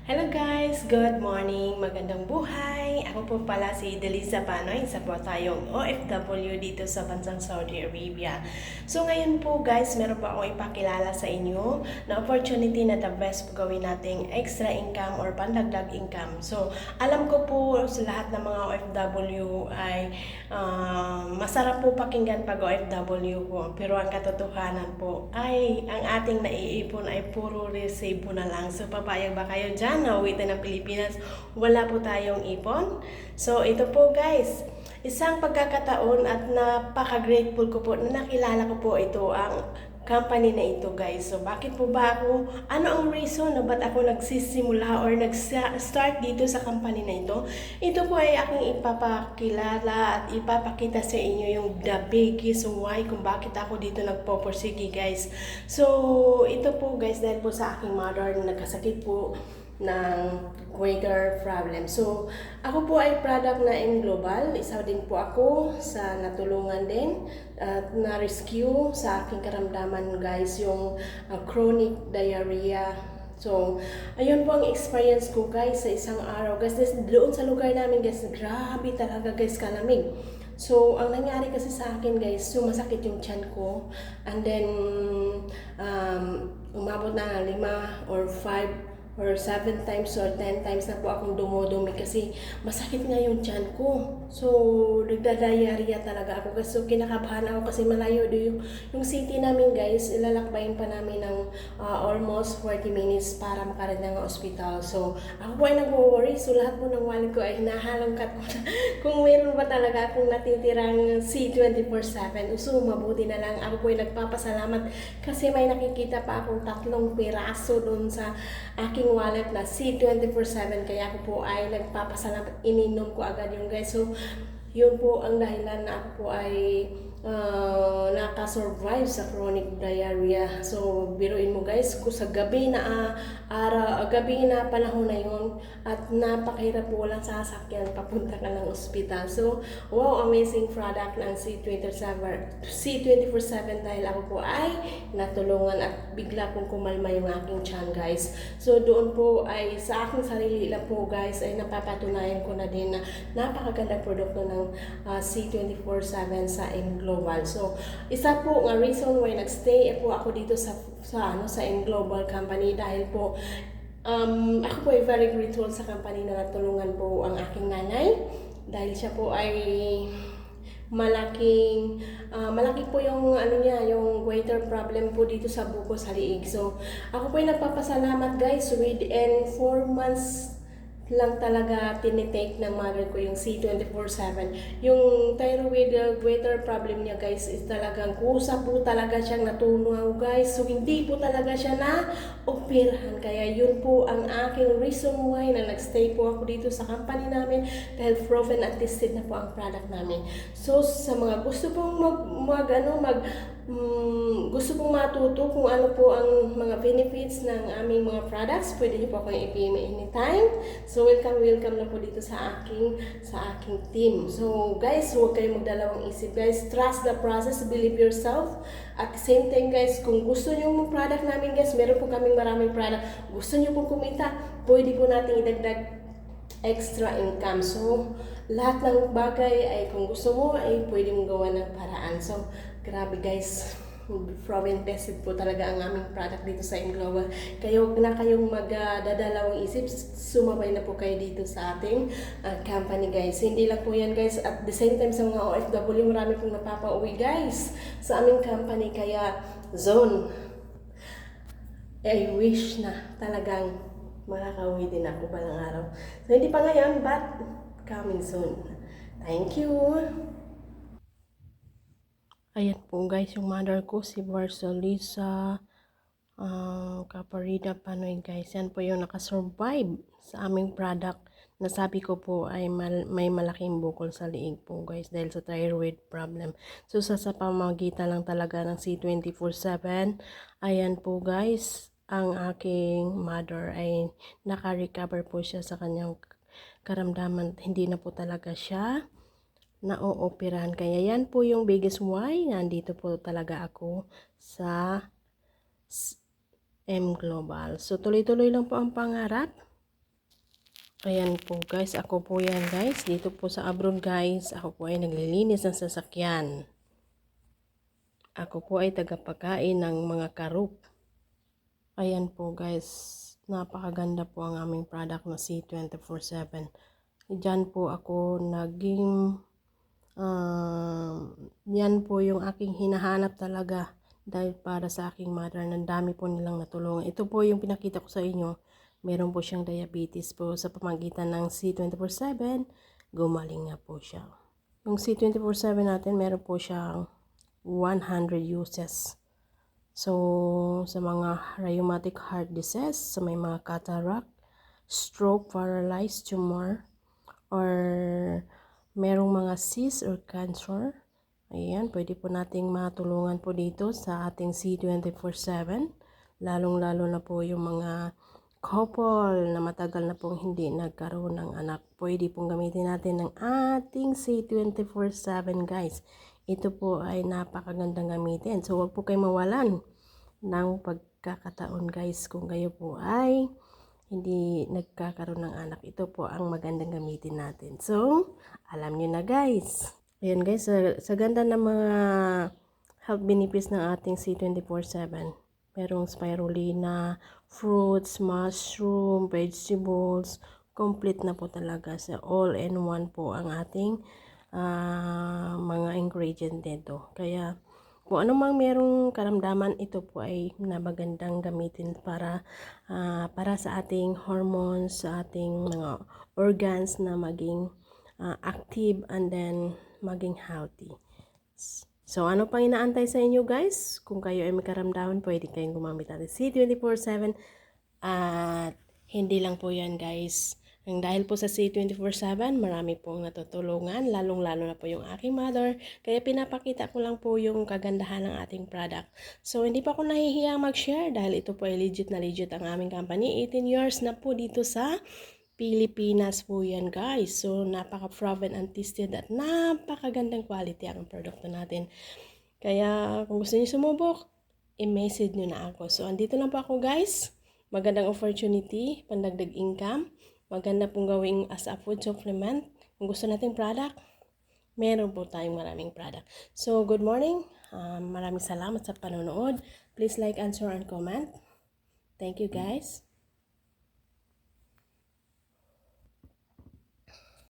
Hello guys! Good morning! Magandang buhay! Ako po pala si Deliza Panoy. Isa po tayong OFW dito sa bansang Saudi Arabia. So ngayon po guys, meron po akong ipakilala sa inyo na opportunity na the best po gawin nating extra income or pandagdag income. So alam ko po sa lahat ng mga OFW ay masarap po pakinggan pag OFW po. Pero ang katotohanan po ay ang ating naiipon ay puro resibo na lang. So papayag ba kayo dyan? Nauwitan ng Pilipinas, wala po tayong ipon. So ito po guys, isang pagkakataon at napaka-grateful ko po na nakilala ko po ito ang company na ito guys. So bakit po ba ako, ano ang reason na ba't ako nagsisimula or nag-start dito sa company na ito? Ito po ay aking ipapakilala at ipapakita sa inyo yung the biggest why kung bakit ako dito nagpoporsige guys. So ito po guys, dahil po sa aking mother na nagkasakit po ng greater problem. So, ako po ay product na M Global. Isa din po ako sa natulungan din at na-rescue sa aking karamdaman guys, yung chronic diarrhea. So, ayun po ang experience ko guys sa isang araw. Guys, doon sa lugar namin guys, grabe talaga guys kalamig. So, ang nangyari kasi sa akin guys, sumasakit yung tiyan ko. And then, umabot na 5 or 5 or 7 times or 10 times na po akong dumudumi kasi masakit nga yung tiyan ko. So, nagda-diarrhea talaga ako. So, kinakabahan ako kasi malayo yung city namin guys. Ilalakbayin pa namin ng almost 40 minutes para makarating ng hospital. So, ako po ay nag-worry. So, lahat po ng wallet ko ay hinahalongkat ko na kung mayroon ba talaga akong natitirang C24/7. So, mabuti na lang. Ako po ay nagpapasalamat kasi may nakikita pa akong 3 piraso doon sa aking wallet na C24/7, kaya ako po ay nagpapasalamat, ininom ko agad yung guys. So yun po ang dahilan na ako po ay nakasurvive sa chronic diarrhea. So biruin mo guys, kung sa gabi na gabi na panahon na yun at napakahirap po walang sasakyan, papunta ka ng ospital. So wow, amazing product ng C24/7 dahil ako po ay natulungan at bigla kong kumalma yung aking tiyan guys. So doon po ay sa aking sarili lang po guys ay napapatunayan ko na din na napakagandang produkto ng C24/7 sa M Global. So isa po nga reason why nagstay po ako dito sa M Global company dahil po ako po ay very grateful sa company na natulungan po ang aking nanay dahil siya po ay malaki po yung yung waiter problem po dito sa buko sa liig. So ako po ay nagpapasalamat guys, within 4 months lang talaga tinitake ng mother ko yung C24/7. Yung thyroid waiter problem niya guys is talagang kusa po talaga siyang natunaw guys. So hindi po talaga siya na operahan. Kaya yun po ang aking reason why na nagstay po ako dito sa company namin dahil proven at tested na po ang product namin. So sa mga gusto pong gusto pong matuto kung ano po ang mga benefits ng aming mga products, pwede niyo po akong i-PM anytime. So welcome na po dito sa aking team. So guys, huwag kayong magdalawang isip guys. Trust the process, believe yourself. At the same time guys, kung gusto niyo yung product namin guys, meron po kaming maraming product. Gusto niyo pong kumita, pwede po natin idagdag extra income. So lahat ng bagay ay kung gusto mo ay pwede mong gawa ng paraan. So grabe guys, proven tested po talaga ang aming product dito sa M Global. Kaya huwag na kayong magdadalawang isip, sumabay na po kayo dito sa ating company guys. Hindi lang po yan guys, at the same time sa mga OFW, marami pong napapauwi guys sa aming company. Kaya zone, I wish na talagang makakauwi din ako balang araw. So hindi pa ngayon, but coming soon. Thank you! Ayan po guys, yung mother ko si Barcelisa Caparida Panoy guys. Yan po yung nakasurvive sa aming product na sabi ko po ay may malaking bukol sa liig po guys dahil sa thyroid problem. So sa pamamagitan lang talaga ng C24/7, ayan po guys, ang aking mother ay naka-recover po siya sa kanyang karamdaman. Hindi na po talaga siya na-ooperahan. Kaya yan po yung biggest why nandito po talaga ako sa M Global. So tuloy-tuloy lang po ang pangarap. Ayan po guys, ako po yan guys. Dito po sa abroad guys, ako po ay naglilinis ng sasakyan. Ako po ay tagapagkain ng mga karup. Ayan po guys, napakaganda po ang aming product na C24/7. Diyan po ako naging, yan po yung aking hinahanap talaga. Dahil para sa aking mother, ng dami po nilang natulungan. Ito po yung pinakita ko sa inyo. Meron po siyang diabetes po sa pamagitan ng C24/7. Gumaling na po siya. Yung C24/7 natin, meron po siyang 100 uses. So, sa mga rheumatic heart disease, sa may mga cataract, stroke, paralyzed, tumor, or merong mga cyst or cancer, ayan, pwede po nating matulungan po dito sa ating C24/7. Lalong-lalo na po yung mga couple na matagal na pong hindi nagkaroon ng anak. Pwede pong gamitin natin ng ating C24/7 guys. Ito po ay napakagandang gamitin. So, huwag po kayo mawalan ng pagkakataon guys kung kayo po ay hindi nagkakaroon ng anak. Ito po ang magandang gamitin natin. So, alam nyo na guys. Ayan guys, sa ganda ng mga health benefits ng ating C24/7. Merong spirulina, fruits, mushroom, vegetables. Complete na po talaga sa all-in-one po ang ating mga ingredient dito. Kaya kung ano mang merong karamdaman, ito po ay magandang gamitin para sa ating hormones, sa ating mga organs na maging active and then maging healthy. So, ano pang inaantay sa inyo guys? Kung kayo ay may karamdaman, pwede kayong gumamit natin C24/7. At hindi lang po yan guys. Dahil po sa C24/7, marami pong natutulungan, lalong-lalo na po yung aking mother. Kaya pinapakita ko lang po yung kagandahan ng ating product. So, hindi pa ako nahihiyang mag-share dahil ito po ay legit na legit ang aming company. 18 years na po dito sa Pilipinas po yan guys. So, napaka-proven and tested at napakagandang quality ang produkto natin. Kaya, kung gusto niyo sumubok, i-message nyo na ako. So, andito lang po ako guys. Magandang opportunity, pandagdag income. Maganda pong gawing as a food supplement. Kung gusto nating product, meron po tayong maraming product. So, good morning. Maraming salamat sa panonood. Please like, answer, and comment. Thank you guys.